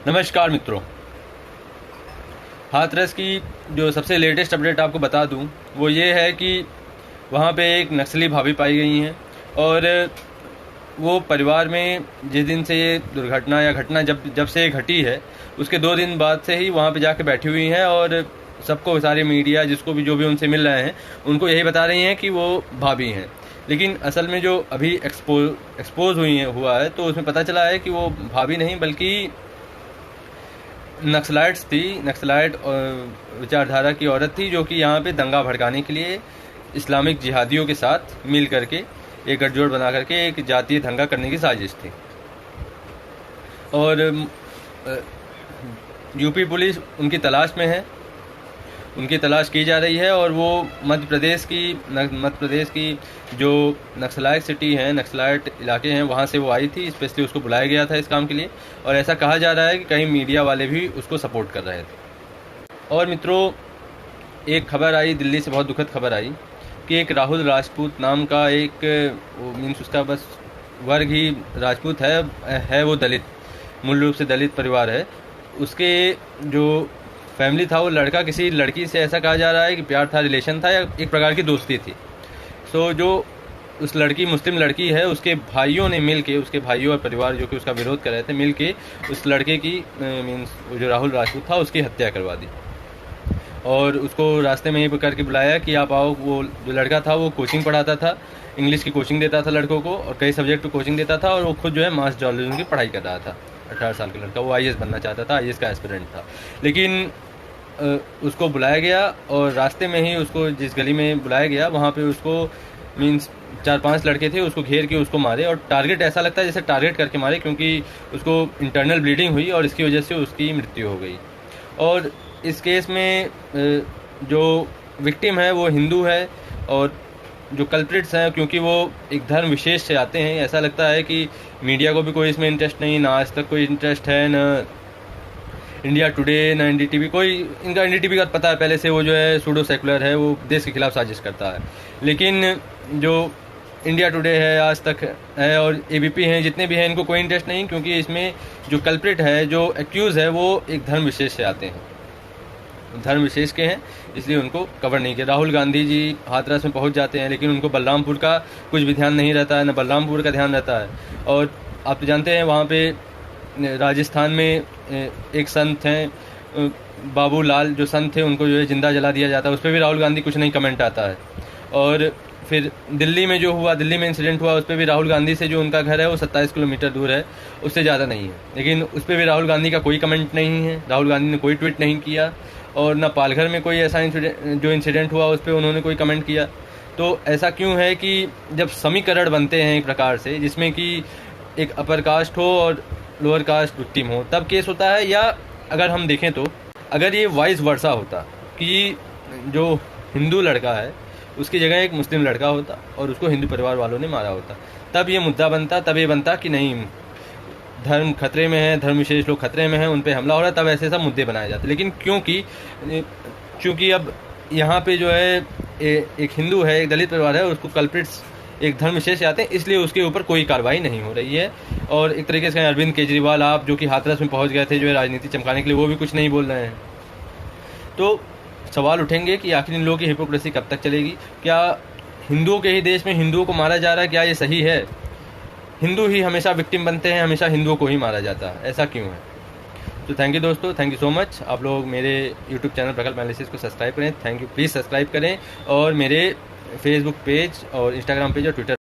नमस्कार मित्रों, हाथरस की जो सबसे लेटेस्ट अपडेट आपको बता दूं वो ये है कि वहाँ पे एक नक्सली भाभी पाई गई हैं और वो परिवार में जिस दिन से ये दुर्घटना या घटना जब से ये घटी है उसके 2 दिन बाद से ही वहाँ पे जाके बैठी हुई हैं और सबको, सारे मीडिया जिसको भी जो भी उनसे मिल रहे हैं उनको यही बता रही हैं कि वो भाभी हैं। लेकिन असल में जो अभी एक्सपोज हुआ है तो उसमें पता चला है कि वो भाभी नहीं बल्कि नक्सलाइट्स थी। नक्सलाइट विचारधारा की औरत थी जो कि यहाँ पे दंगा भड़काने के लिए इस्लामिक जिहादियों के साथ मिल करके एक गठजोड़ बना करके एक जातीय दंगा करने की साजिश थी। और यूपी पुलिस उनकी तलाश में है, उनकी तलाश की जा रही है और वो मध्य प्रदेश की जो नक्सलाइट सिटी हैं, नक्सलाइट इलाके हैं, वहाँ से वो आई थी। स्पेशली उसको बुलाया गया था इस काम के लिए और ऐसा कहा जा रहा है कि कई मीडिया वाले भी उसको सपोर्ट कर रहे थे। और मित्रों, एक खबर आई दिल्ली से, बहुत दुखद खबर आई कि एक राहुल राजपूत नाम का एक मीन्स उसका बस वर्ग ही राजपूत है वो दलित, मूल रूप से दलित परिवार है। उसके जो फैमिली था वो लड़का किसी लड़की से, ऐसा कहा जा रहा है कि प्यार था, रिलेशन था या एक प्रकार की दोस्ती थी। सो जो उस लड़की, मुस्लिम लड़की है, उसके भाइयों ने मिल के, उसके भाइयों और परिवार जो कि उसका विरोध कर रहे थे, मिल के उस लड़के की मीन्स जो राहुल राजपूत था उसकी हत्या करवा दी और उसको रास्ते में ही करके बुलाया कि आप आओ। वो जो लड़का था वो कोचिंग पढ़ाता था, इंग्लिश की कोचिंग देता था लड़कों को और कई सब्जेक्ट पर कोचिंग देता था और वो खुद जो है मास जर्नलिज्म की पढ़ाई कर रहा था। 18 साल का लड़का, वो IAS बनना चाहता था, IAS का एस्पिरेंट था। लेकिन उसको बुलाया गया और रास्ते में ही उसको, जिस गली में बुलाया गया वहाँ पे उसको मीन्स 4-5 लड़के थे, उसको घेर के उसको मारे और टारगेट, ऐसा लगता है जैसे टारगेट करके मारे, क्योंकि उसको इंटरनल ब्लीडिंग हुई और इसकी वजह से उसकी मृत्यु हो गई। और इस केस में जो विक्टिम है वो हिंदू है और जो कल्प्रिट्स हैं, क्योंकि वो एक धर्म विशेष से आते हैं, ऐसा लगता है कि मीडिया को भी कोई इसमें इंटरेस्ट नहीं, ना आज तक कोई इंटरेस्ट है, न इंडिया टुडे, ना NDTV, कोई इनका NDTV का पता है पहले से, वो जो है सूडो सेकुलर है, वो देश के खिलाफ साजिश करता है। लेकिन जो इंडिया टुडे है, आज तक है और ABP हैं, जितने भी हैं, इनको कोई इंटरेस्ट नहीं, क्योंकि इसमें जो कल्प्रिट है, जो एक्यूज़ है, वो एक धर्म विशेष से आते हैं, धर्म विशेष के हैं, इसलिए उनको कवर नहीं किया। राहुल गांधी जी हाथरस में पहुंच जाते हैं लेकिन उनको बलरामपुर का कुछ भी ध्यान नहीं रहता है, न बलरामपुर का ध्यान रहता है। और आप तो जानते हैं वहाँ पे राजस्थान में एक संत हैं, बाबू लाल जो संत थे, उनको जो है जिंदा जला दिया जाता है, उस पर भी राहुल गांधी कुछ नहीं कमेंट आता है। और फिर दिल्ली में जो हुआ, दिल्ली में इंसिडेंट हुआ, उस पर भी राहुल गांधी से जो उनका घर है वो 27 किलोमीटर दूर है, उससे ज़्यादा नहीं है, लेकिन उस पर भी राहुल गांधी का कोई कमेंट नहीं है, राहुल गांधी ने कोई ट्वीट नहीं किया। और न पालघर में कोई ऐसा इंसिडेंट हुआ उस पर उन्होंने कोई कमेंट किया। तो ऐसा क्यों है कि जब समीकरण बनते हैं एक प्रकार से, जिसमें कि एक अपर कास्ट हो और लोअर कास्ट विक्टिम हो, तब केस होता है। या अगर हम देखें तो अगर ये वाइस वर्सा होता कि जो हिंदू लड़का है उसकी जगह एक मुस्लिम लड़का होता और उसको हिंदू परिवार वालों ने मारा होता, तब ये मुद्दा बनता, तब ये बनता कि नहीं, धर्म खतरे में है, धर्म विशेष लोग खतरे में हैं, उन पर हमला हो रहा है, तब ऐसे सब मुद्दे बनाए जाते। लेकिन क्योंकि अब यहाँ पे जो है एक हिंदू है, एक दलित परिवार है, उसको कल्प्रिट्स एक धर्म विशेष से आते हैं, इसलिए उसके ऊपर कोई कार्रवाई नहीं हो रही है। और एक तरीके से अरविंद केजरीवाल, आप जो कि हाथरस में पहुंच गए थे जो है राजनीति चमकाने के लिए, वो भी कुछ नहीं बोल रहे हैं। तो सवाल उठेंगे कि आखिर इन लोगों की हिपोक्रेसी कब तक चलेगी? क्या हिंदुओं के ही देश में हिंदुओं को मारा जा रहा है? क्या ये सही है? हिंदू ही हमेशा विक्टिम बनते हैं, हमेशा हिंदुओं को ही मारा जाता है, ऐसा क्यों है? तो थैंक यू दोस्तों, थैंक यू सो मच। आप लोग मेरे YouTube चैनल प्रकल्प एनालिसिस को सब्सक्राइब करें, थैंक यू, प्लीज़ सब्सक्राइब करें। और मेरे फेसबुक पेज और इंस्टाग्राम पेज और ट्विटर